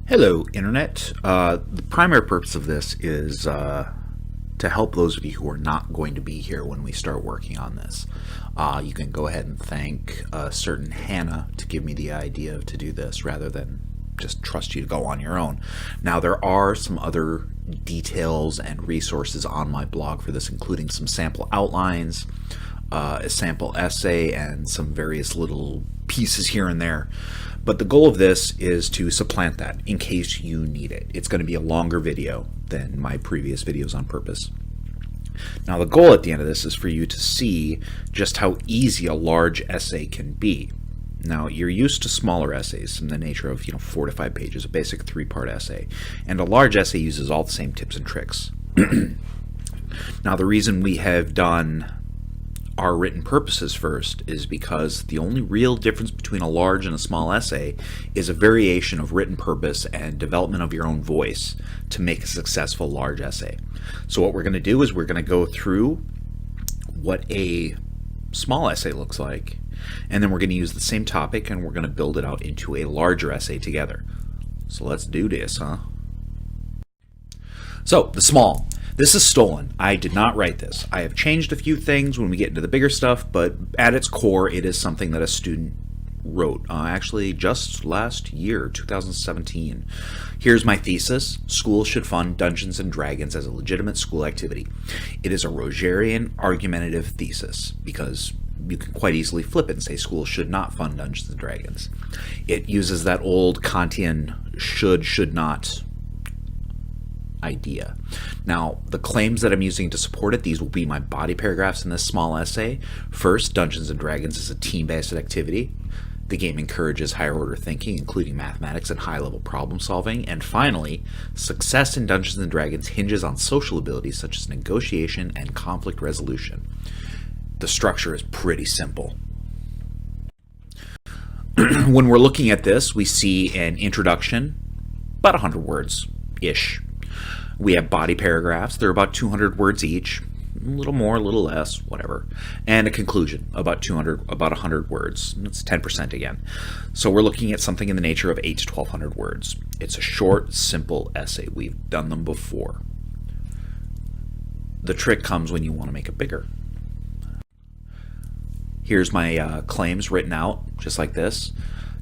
Hello, Internet. The primary purpose of this is to help those of you who are not going to be here when we start working on this. You can go ahead and thank a certain Hannah to give me the idea to do this rather than just trust you to go on your own. Now, there are some other details and resources on my blog for this, including some sample outlines, a sample essay, and some various little pieces here and there. But the goal of this is to supplant that in case you need it. It's going to be a longer video than my previous videos on purpose. Now, the goal at the end of this is for you to see just how easy a large essay can be. Now, you're used to smaller essays in the nature of 4 to 5 pages, a basic 3-part essay. And a large essay uses all the same tips and tricks. Now, the reason we have done our written purposes first is because the only real difference between a large and a small essay is a variation of written purpose and development of your own voice to make a successful large essay. So what we're going to do is we're going to go through what a small essay looks like, and then we're going to use the same topic and we're going to build it out into a larger essay together. So let's do this, huh? So, the small. This is stolen. I did not write this. I have changed a few things when we get into the bigger stuff, but at its core, it is something that a student wrote, actually just last year, 2017. Here's my thesis. Schools should fund Dungeons & Dragons as a legitimate school activity. It is a Rogerian argumentative thesis, because you can quite easily flip it and say schools should not fund Dungeons & Dragons. It uses that old Kantian should not idea. Now, the claims that I'm using to support it, these will be my body paragraphs in this small essay. First, Dungeons & Dragons is a team-based activity. The game encourages higher-order thinking, including mathematics and high-level problem-solving. And finally, success in Dungeons & Dragons hinges on social abilities such as negotiation and conflict resolution. The structure is pretty simple. When we're looking at this, we see an introduction, about 100 words-ish. We have body paragraphs. They're about 200 words each, a little more, a little less, whatever. And a conclusion, about 100 words. It's 10% again. So we're looking at something in the nature of 8 to 1,200 words. It's a short, simple essay. We've done them before. The trick comes when you want to make it bigger. Here's my claims written out, just like this.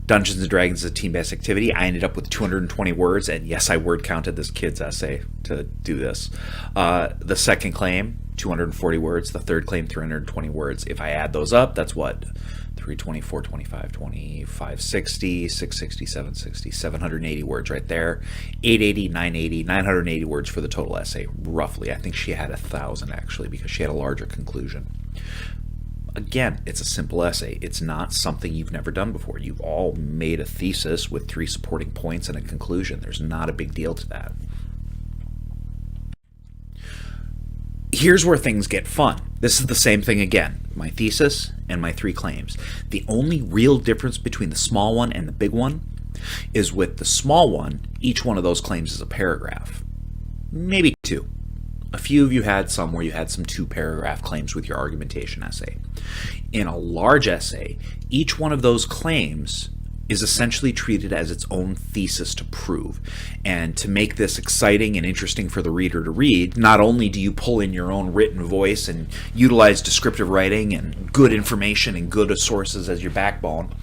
Dungeons & Dragons is a team-based activity. I ended up with 220 words, and yes, I word counted this kid's essay to do this. The second claim, 240 words. The third claim, 320 words. If I add those up, that's what? 320, 425, 2560, 660, 760, 780 words right there. 880, 980, 980 words for the total essay, roughly. I think she had 1,000, actually, because she had a larger conclusion. Again, it's a simple essay. It's not something you've never done before. You've all made a thesis with 3 supporting points and a conclusion. There's not a big deal to that. Here's where things get fun. This is the same thing again. My thesis and my 3 claims. The only real difference between the small one and the big one is with the small one, each one of those claims is a paragraph. Maybe 2. A few of you had some where you had some 2-paragraph claims with your argumentation essay. In a large essay, each one of those claims is essentially treated as its own thesis to prove. And to make this exciting and interesting for the reader to read, not only do you pull in your own written voice and utilize descriptive writing and good information and good sources as your backbone,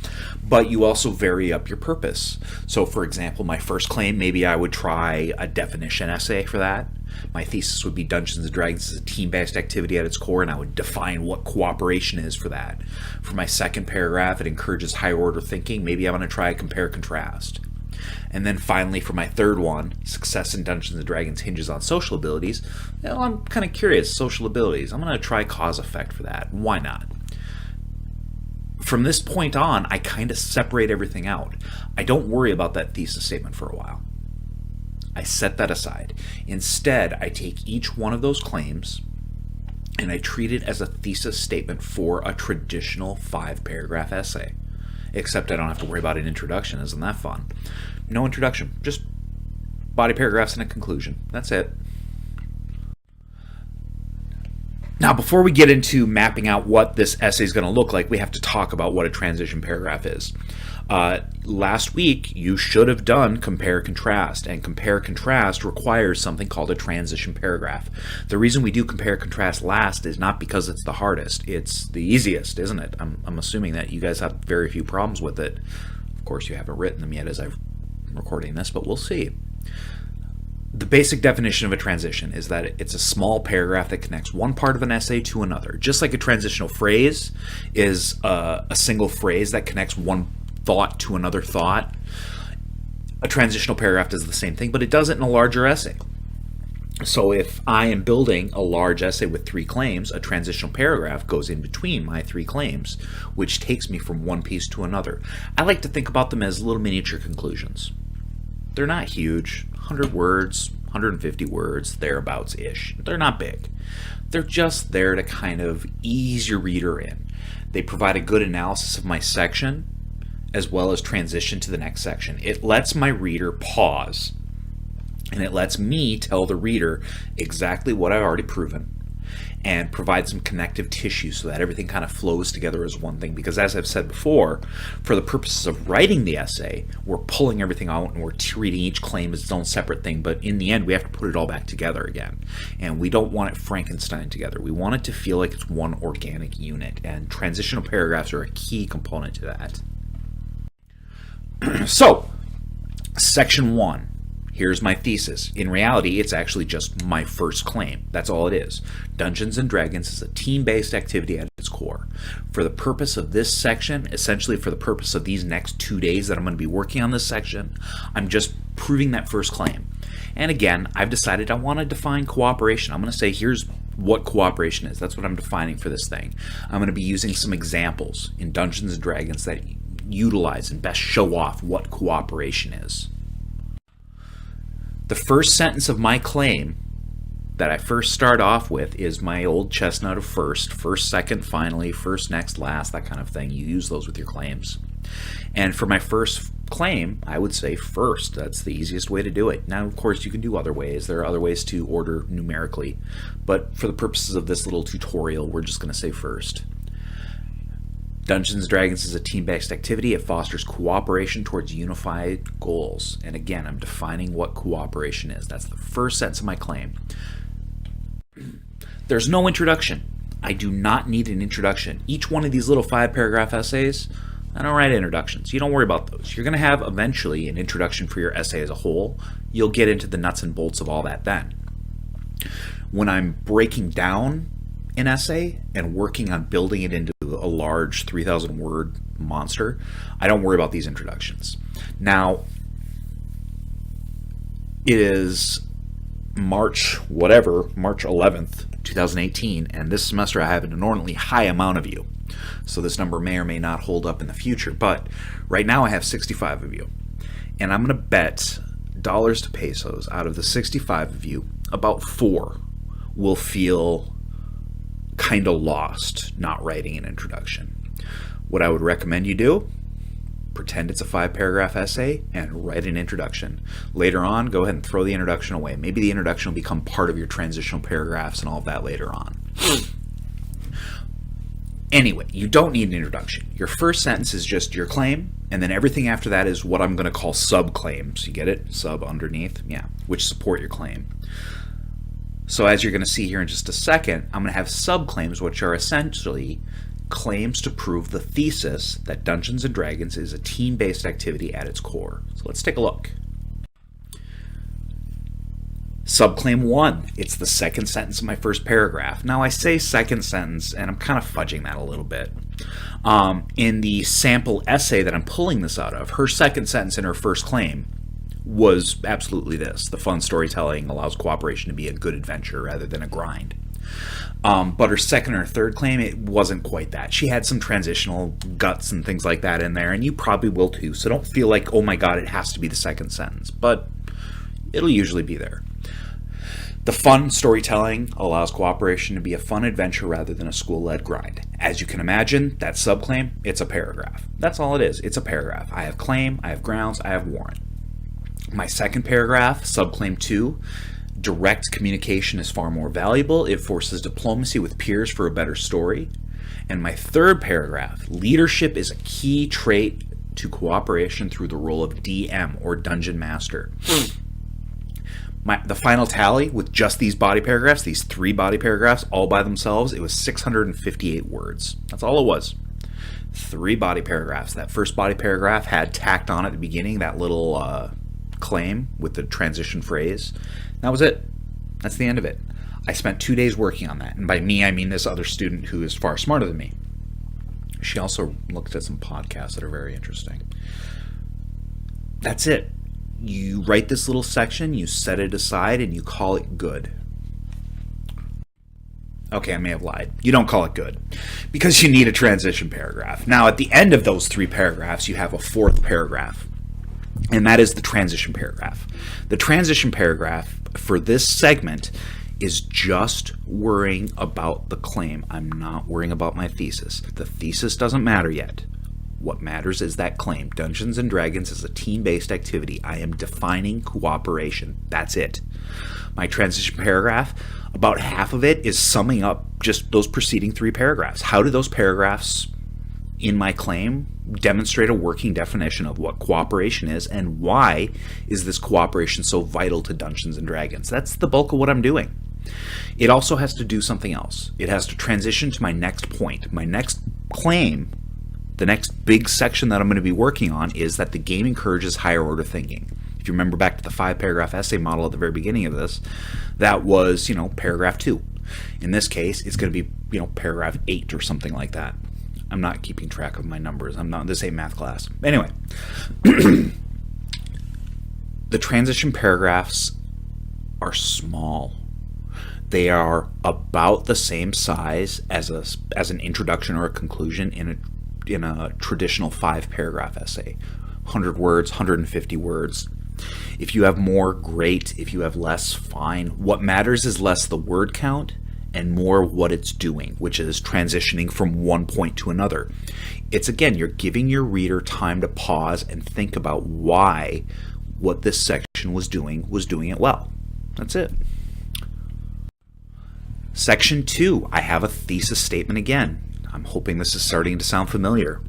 but you also vary up your purpose. So for example, my first claim, maybe I would try a definition essay for that. My thesis would be Dungeons & Dragons is a team-based activity at its core, and I would define what cooperation is for that. For my second paragraph, it encourages higher-order thinking. Maybe I'm going to try a compare-contrast. And then finally, for my third one, success in Dungeons & Dragons hinges on social abilities. Well, I'm kind of curious, social abilities. I'm going to try cause-effect for that. Why not? From this point on, I kind of separate everything out. I don't worry about that thesis statement for a while. I set that aside. Instead, I take each one of those claims and I treat it as a thesis statement for a traditional 5-paragraph essay. Except I don't have to worry about an introduction. Isn't that fun? No introduction, just body paragraphs and a conclusion. That's it. Now, before we get into mapping out what this essay is going to look like, we have to talk about what a transition paragraph is. Last week, you should have done compare-contrast, and compare-contrast requires something called a transition paragraph. The reason we do compare-contrast last is not because it's the hardest. It's the easiest, isn't it? I'm assuming that you guys have very few problems with it. Of course, you haven't written them yet as I'm recording this, but we'll see. The basic definition of a transition is that it's a small paragraph that connects one part of an essay to another. Just like a transitional phrase is a single phrase that connects one thought to another thought, a transitional paragraph does the same thing, but it does it in a larger essay. So if I am building a large essay with 3 claims, a transitional paragraph goes in between my 3 claims, which takes me from one piece to another. I like to think about them as little miniature conclusions. They're not huge, 100 words, 150 words, thereabouts-ish. They're not big. They're just there to kind of ease your reader in. They provide a good analysis of my section, as well as transition to the next section. It lets my reader pause, and it lets me tell the reader exactly what I've already proven, and provide some connective tissue so that everything kind of flows together as one thing. Because as I've said before, for the purposes of writing the essay, we're pulling everything out and we're treating each claim as its own separate thing, but in the end we have to put it all back together again. And we don't want it Frankenstein together. We want it to feel like it's one organic unit, and transitional paragraphs are a key component to that. So, section 1. Here's my thesis. In reality, it's actually just my first claim. That's all it is. Dungeons & Dragons is a team-based activity at its core. For the purpose of this section, essentially for the purpose of these next 2 days that I'm going to be working on this section, I'm just proving that first claim. And again, I've decided I want to define cooperation. I'm going to say here's what cooperation is. That's what I'm defining for this thing. I'm going to be using some examples in Dungeons & Dragons that utilize and best show off what cooperation is. The first sentence of my claim that I first start off with is my old chestnut of first, second, finally, first, next, last, that kind of thing. You use those with your claims. And for my first claim, I would say first. That's the easiest way to do it. Now, of course, you can do other ways. There are other ways to order numerically. But for the purposes of this little tutorial, we're just going to say first. Dungeons & Dragons is a team-based activity. It fosters cooperation towards unified goals. And again, I'm defining what cooperation is. That's the first sentence of my claim. There's no introduction. I do not need an introduction. Each one of these little 5-paragraph essays, I don't write introductions. You don't worry about those. You're going to have eventually an introduction for your essay as a whole. You'll get into the nuts and bolts of all that then. When I'm breaking down an essay and working on building it into a large 3,000 word monster, I don't worry about these introductions. Now, it is March 11th, 2018, and this semester I have an inordinately high amount of you. So this number may or may not hold up in the future, but right now I have 65 of you. And I'm going to bet dollars to pesos out of the 65 of you, about 4 will feel kind of lost not writing an introduction. What I would recommend you do, pretend it's a 5-paragraph essay and write an introduction. Later on, go ahead and throw the introduction away. Maybe the introduction will become part of your transitional paragraphs and all of that later on. Anyway, you don't need an introduction. Your first sentence is just your claim, and then everything after that is what I'm going to call sub-claims. You get it? Sub underneath? Yeah, which support your claim. So as you're going to see here in just a second, I'm going to have subclaims, which are essentially claims to prove the thesis that Dungeons & Dragons is a team-based activity at its core. So let's take a look. Subclaim 1, it's the second sentence of my first paragraph. Now I say second sentence, and I'm kind of fudging that a little bit. In the sample essay that I'm pulling this out of, her second sentence in her first claim was absolutely this: the fun storytelling allows cooperation to be a good adventure rather than a grind. But her second or third claim, it wasn't quite that. She had some transitional guts and things like that in there, and you probably will too, so don't feel like, oh my god, it has to be the second sentence, but it'll usually be there. The fun storytelling allows cooperation to be a fun adventure rather than a school-led grind. As you can imagine, that subclaim, it's a paragraph. That's all it is. It's a paragraph. I have claim, I have grounds, I have warrant. My second paragraph, subclaim 2, Direct communication is far more valuable. It forces diplomacy with peers for a better story. And my third paragraph, leadership is a key trait to cooperation through the role of DM, or Dungeon Master. The final tally with just these body paragraphs, these 3 body paragraphs all by themselves, it was 658 words. That's all it was. 3 body paragraphs. That first body paragraph had tacked on at the beginning that little claim with the transition phrase. That was it. That's the end of it. I spent 2 days working on that. And by me, I mean this other student who is far smarter than me. She also looked at some podcasts that are very interesting. That's it. You write this little section, you set it aside, and you call it good. Okay, I may have lied. You don't call it good because you need a transition paragraph. Now, at the end of those 3 paragraphs, you have a 4th paragraph, and that is the transition paragraph. The transition paragraph for this segment is just worrying about the claim. I'm not worrying about my thesis. The thesis doesn't matter yet. What matters is that claim. Dungeons & Dragons is a team-based activity. I am defining cooperation. That's it. My transition paragraph, about half of it is summing up just those preceding 3 paragraphs. How do those paragraphs in my claim demonstrate a working definition of what cooperation is, and why is this cooperation so vital to Dungeons & Dragons? That's the bulk of what I'm doing. It also has to do something else. It has to transition to my next point. My next claim, the next big section that I'm going to be working on, is that the game encourages higher order thinking. If you remember back to the 5-paragraph essay model at the very beginning of this, that was, paragraph 2. In this case, it's going to be, paragraph 8 or something like that. I'm not keeping track of my numbers. This ain't math class. Anyway, the transition paragraphs are small. They are about the same size as an introduction or a conclusion in a traditional 5-paragraph essay. 100 words, 150 words. If you have more, great. If you have less, fine. What matters is less the word count and more what it's doing, which is transitioning from one point to another. It's, again, you're giving your reader time to pause and think about why what this section was doing it well. That's it. Section 2, I have a thesis statement again. I'm hoping this is starting to sound familiar.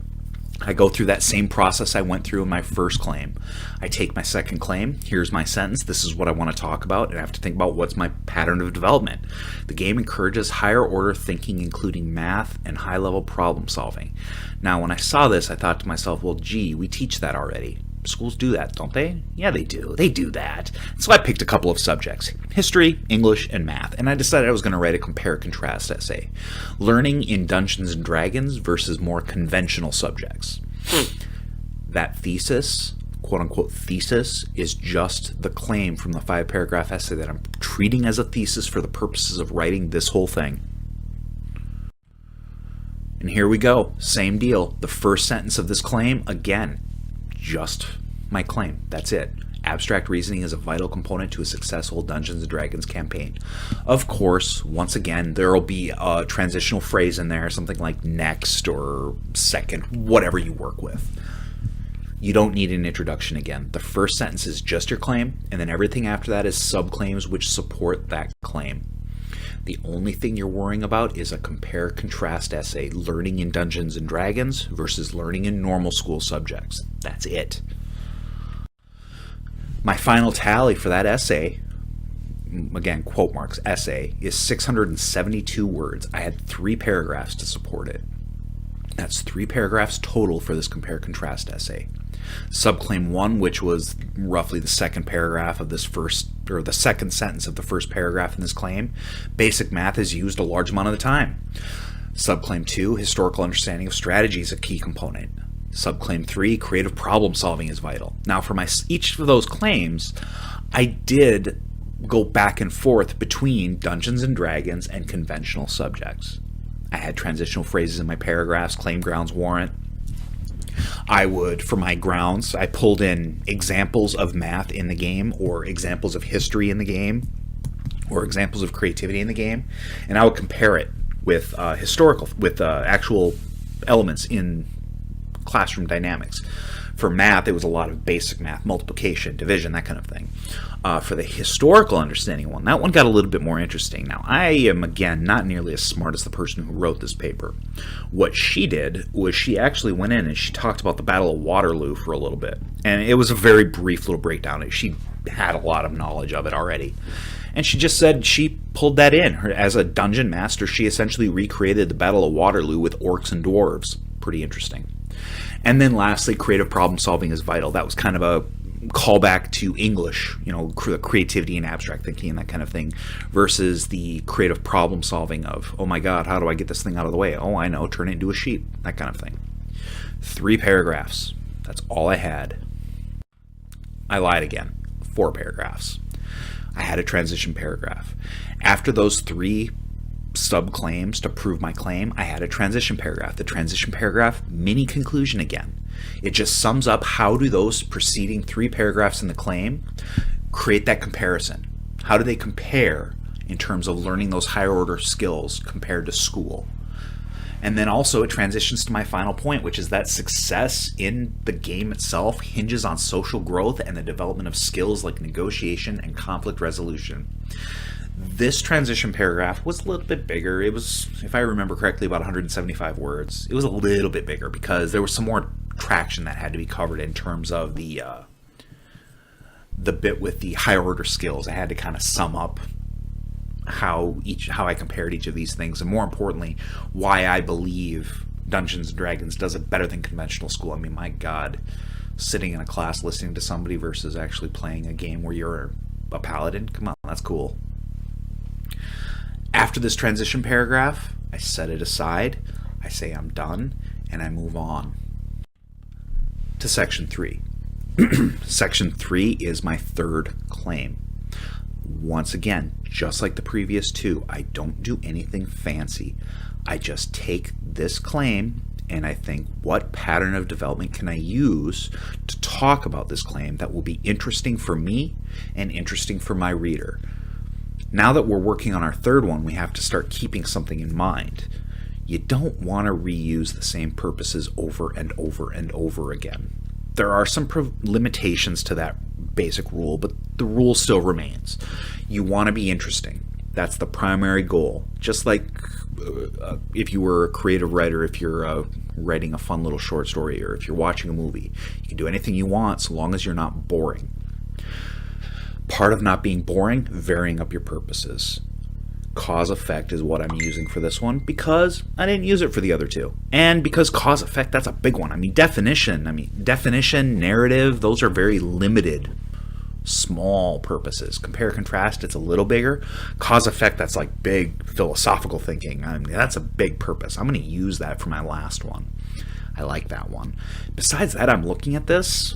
I go through that same process I went through in my first claim. I take my second claim, here's my sentence, this is what I want to talk about, and I have to think about what's my pattern of development. The game encourages higher order thinking, including math and high-level problem solving. Now, when I saw this, I thought to myself, well, gee, we teach that already. Schools do that, don't they? Yeah, they do. They do that. So I picked a couple of subjects, history, English, and math, and I decided I was going to write a compare-contrast essay. Learning in Dungeons & Dragons versus more conventional subjects. That thesis, quote-unquote thesis, is just the claim from the 5-paragraph essay that I'm treating as a thesis for the purposes of writing this whole thing. And here we go. Same deal. The first sentence of this claim, again, just my claim. That's it. Abstract reasoning is a vital component to a successful Dungeons & Dragons campaign. Of course, once again, there will be a transitional phrase in there, something like next or second, whatever you work with. You don't need an introduction again. The first sentence is just your claim, and then everything after that is subclaims which support that claim. The only thing you're worrying about is a compare-contrast essay, learning in Dungeons & Dragons versus learning in normal school subjects. That's it. My final tally for that essay, again, quote marks, essay, is 672 words. I had 3 paragraphs to support it. That's 3 paragraphs total for this compare-contrast essay. Subclaim 1, which was roughly the second paragraph of this first, or the second sentence of the first paragraph in this claim, basic math is used a large amount of the time. Subclaim 2, historical understanding of strategy is a key component. Subclaim 3, creative problem solving is vital. Now for each of those claims, I did go back and forth between Dungeons & Dragons and conventional subjects. I had transitional phrases in my paragraphs, claim grounds warrant. I would, for my grounds, I pulled in examples of math in the game, or examples of history in the game, or examples of creativity in the game, and I would compare it with actual elements in classroom dynamics. For math, it was a lot of basic math, multiplication, division, that kind of thing. For the historical understanding one, that one got a little bit more interesting. Now, I am, again, not nearly as smart as the person who wrote this paper. What she did was she actually went in and she talked about the Battle of Waterloo for a little bit. And it was a very brief little breakdown. She had a lot of knowledge of it already. And she just said she pulled that in. As a dungeon master, she essentially recreated the Battle of Waterloo with orcs and dwarves. Pretty interesting. And then lastly, creative problem solving is vital. That was kind of a callback to English, creativity and abstract thinking and that kind of thing, versus the creative problem solving of, oh my god, how do I get this thing out of the way? Oh, I know, turn it into a sheet, that kind of thing. 3 paragraphs. That's all I had. I lied again. 4 paragraphs. I had a transition paragraph. After those 3 sub-claims to prove my claim, I had a transition paragraph. The transition paragraph, mini conclusion again. It just sums up how do those preceding 3 paragraphs in the claim create that comparison. How do they compare in terms of learning those higher order skills compared to school? And then also it transitions to my final point, which is that success in the game itself hinges on social growth and the development of skills like negotiation and conflict resolution. This transition paragraph was a little bit bigger. It was, if I remember correctly, about 175 words. It was a little bit bigger because there was some more traction that had to be covered in terms of the bit with the higher order skills. I had to kind of sum up how I compared each of these things, and more importantly, why I believe Dungeons and Dragons does it better than conventional school. I mean, my God, sitting in a class listening to somebody versus actually playing a game where you're a paladin, come on, that's cool. After this transition paragraph, I set it aside, I say I'm done, and I move on to section 3. Section 3 is my 3rd claim. Once again, just like the previous 2, I don't do anything fancy. I just take this claim and I think, what pattern of development can I use to talk about this claim that will be interesting for me and interesting for my reader? Now that we're working on our 3rd one, we have to start keeping something in mind. You don't want to reuse the same purposes over and over and over again. There are some limitations to that basic rule, but the rule still remains. You want to be interesting. That's the primary goal. Just like if you were a creative writer, if you're writing a fun little short story, or if you're watching a movie, you can do anything you want so long as you're not boring. Part of not being boring, varying up your purposes. Cause-effect is what I'm using for this one because I didn't use it for the other 2. And because cause-effect, that's a big one. Definition, narrative, those are very limited, small purposes. Compare, contrast, it's a little bigger. Cause-effect, that's like big philosophical thinking. That's a big purpose. I'm going to use that for my last one. I like that one. Besides that, I'm looking at this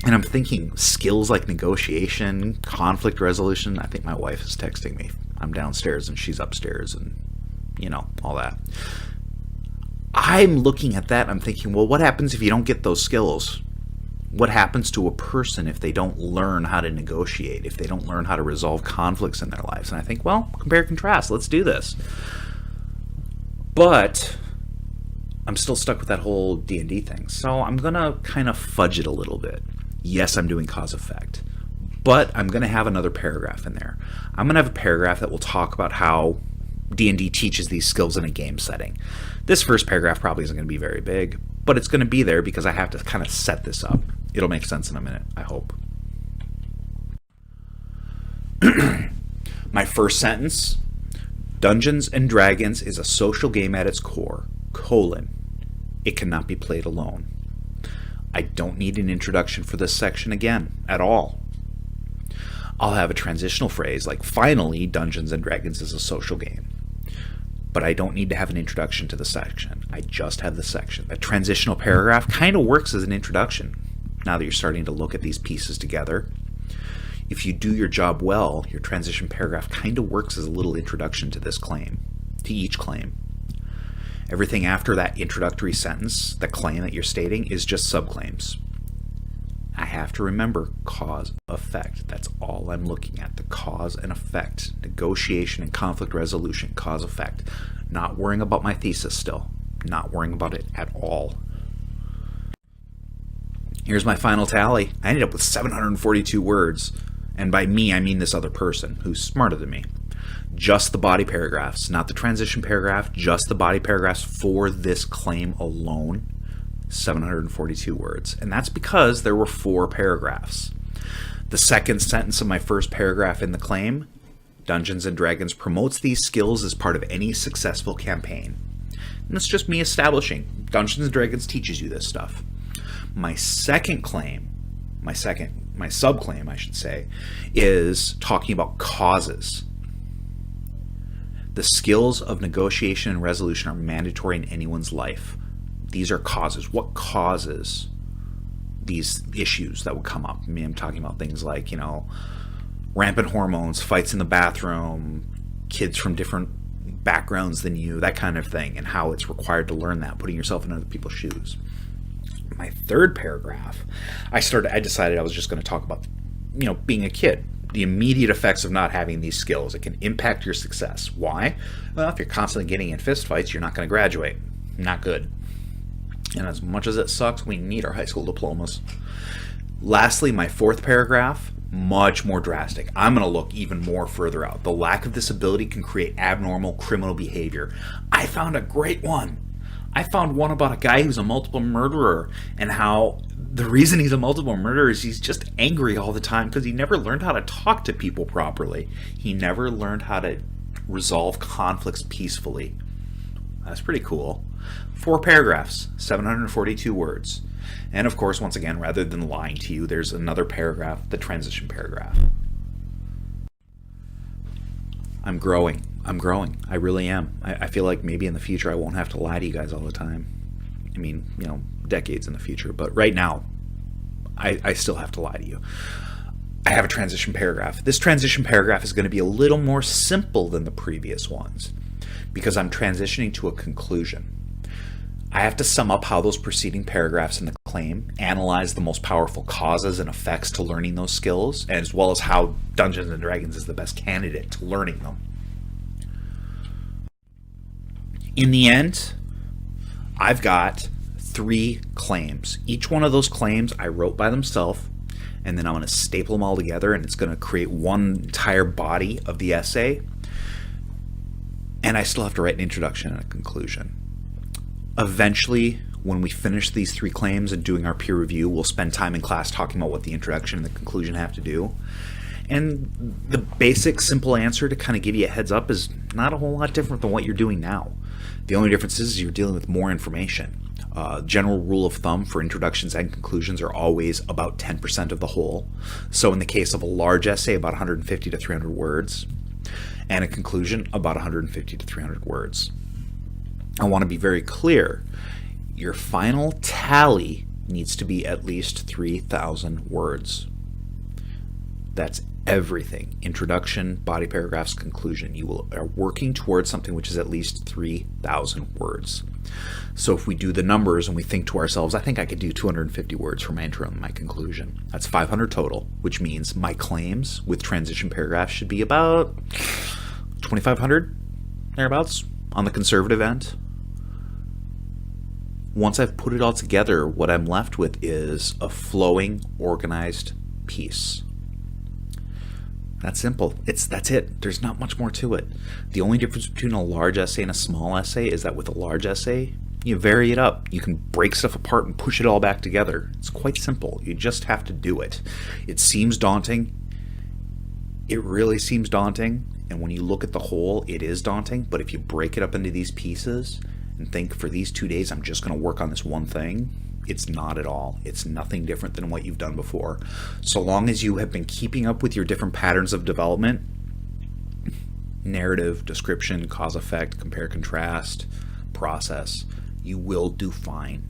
and I'm thinking skills like negotiation, conflict resolution. I think my wife is texting me. I'm downstairs and she's upstairs and, all that. I'm looking at that and I'm thinking, well, what happens if you don't get those skills? What happens to a person if they don't learn how to negotiate, if they don't learn how to resolve conflicts in their lives? And I think, well, compare, contrast, let's do this. But I'm still stuck with that whole D&D thing. So I'm going to kind of fudge it a little bit. Yes, I'm doing cause-effect. But I'm going to have another paragraph in there. I'm going to have a paragraph that will talk about how D&D teaches these skills in a game setting. This first paragraph probably isn't going to be very big, but it's going to be there because I have to kind of set this up. It'll make sense in a minute, I hope. My first sentence, Dungeons and Dragons is a social game at its core, : it cannot be played alone. I don't need an introduction for this section again, at all. I'll have a transitional phrase like, finally, Dungeons and Dragons is a social game. But I don't need to have an introduction to the section. I just have the section. That transitional paragraph kind of works as an introduction. Now that you're starting to look at these pieces together, if you do your job well, your transition paragraph kind of works as a little introduction to this claim, to each claim. Everything after that introductory sentence, the claim that you're stating, is just subclaims. I have to remember cause, effect. That's all I'm looking at, the cause and effect. Negotiation and conflict resolution, cause, effect. Not worrying about my thesis still. Not worrying about it at all. Here's my final tally. I ended up with 742 words. And by me, I mean this other person who's smarter than me. Just the body paragraphs, not the transition paragraph, just the body paragraphs for this claim alone, 742 words. And that's because there were 4 paragraphs. The second sentence of my first paragraph in the claim, Dungeons & Dragons promotes these skills as part of any successful campaign. And it's just me establishing Dungeons & Dragons teaches you this stuff. My second claim, my subclaim, I should say, is talking about causes. The skills of negotiation and resolution are mandatory in anyone's life. These are causes. What causes these issues that would come up? I mean, I'm talking about things like, rampant hormones, fights in the bathroom, kids from different backgrounds than you, that kind of thing, and how it's required to learn that, putting yourself in other people's shoes. My third paragraph, I decided I was just going to talk about, being a kid. The immediate effects of not having these skills. It can impact your success. Why? Well, if you're constantly getting in fistfights, you're not going to graduate. Not good. And as much as it sucks, we need our high school diplomas. Lastly, my fourth paragraph, much more drastic. I'm going to look even more further out. The lack of this ability can create abnormal criminal behavior. I found a great one. I found one about a guy who's a multiple murderer and how the reason he's a multiple murderer is he's just angry all the time because he never learned how to talk to people properly. He never learned how to resolve conflicts peacefully. That's pretty cool. 4 paragraphs, 742 words. And of course, once again, rather than lying to you, there's another paragraph, the transition paragraph. I'm growing. I really am. I feel like maybe in the future I won't have to lie to you guys all the time. I mean, decades in the future. But right now, I still have to lie to you. I have a transition paragraph. This transition paragraph is going to be a little more simple than the previous ones because I'm transitioning to a conclusion. I have to sum up how those preceding paragraphs in the claim analyze the most powerful causes and effects to learning those skills, as well as how Dungeons & Dragons is the best candidate to learning them. In the end, I've got 3 claims. Each one of those claims I wrote by themselves, and then I'm going to staple them all together, and it's going to create one entire body of the essay. And I still have to write an introduction and a conclusion. Eventually, when we finish these 3 claims and doing our peer review, we'll spend time in class talking about what the introduction and the conclusion have to do. And the basic, simple answer to kind of give you a heads up is not a whole lot different than what you're doing now. The only difference is you're dealing with more information. General rule of thumb for introductions and conclusions are always about 10% of the whole. So in the case of a large essay, about 150 to 300 words, and a conclusion, about 150 to 300 words. I want to be very clear. Your final tally needs to be at least 3,000 words. That's everything. Introduction, body paragraphs, conclusion. You are working towards something which is at least 3,000 words. So if we do the numbers and we think to ourselves, I think I could do 250 words for my intro and my conclusion. That's 500 total, which means my claims with transition paragraphs should be about 2,500, thereabouts, on the conservative end. Once I've put it all together, what I'm left with is a flowing, organized piece. That's simple. That's it. There's not much more to it. The only difference between a large essay and a small essay is that with a large essay, you vary it up. You can break stuff apart and push it all back together. It's quite simple. You just have to do it. It seems daunting. It really seems daunting. And when you look at the whole, it is daunting. But if you break it up into these pieces and think, for these 2 days, I'm just going to work on this one thing, it's not at all. It's nothing different than what you've done before. So long as you have been keeping up with your different patterns of development, narrative, description, cause, effect, compare, contrast, process, you will do fine.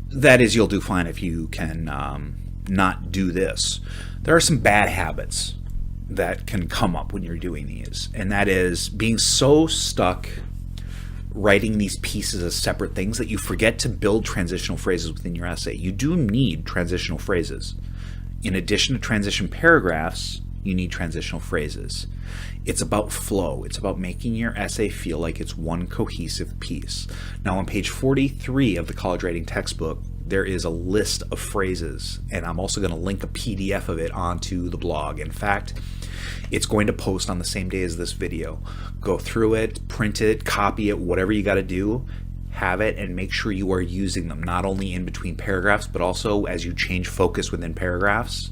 That is, you'll do fine if you can not do this. There are some bad habits that can come up when you're doing these, and that is being so stuck writing these pieces as separate things that you forget to build transitional phrases within your essay. You do need transitional phrases. In addition to transition paragraphs, you need transitional phrases. It's about flow. It's about making your essay feel like it's one cohesive piece. Now, on page 43 of the college writing textbook, there is a list of phrases, and I'm also going to link a PDF of it onto the blog. In fact, it's going to post on the same day as this video. Go through it, print it, copy it, whatever you got to do. Have it and make sure you are using them, not only in between paragraphs, but also as you change focus within paragraphs,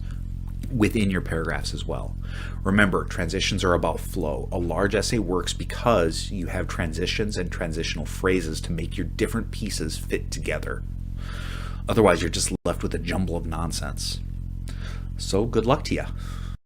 within your paragraphs as well. Remember, transitions are about flow. A large essay works because you have transitions and transitional phrases to make your different pieces fit together. Otherwise, you're just left with a jumble of nonsense. So good luck to you.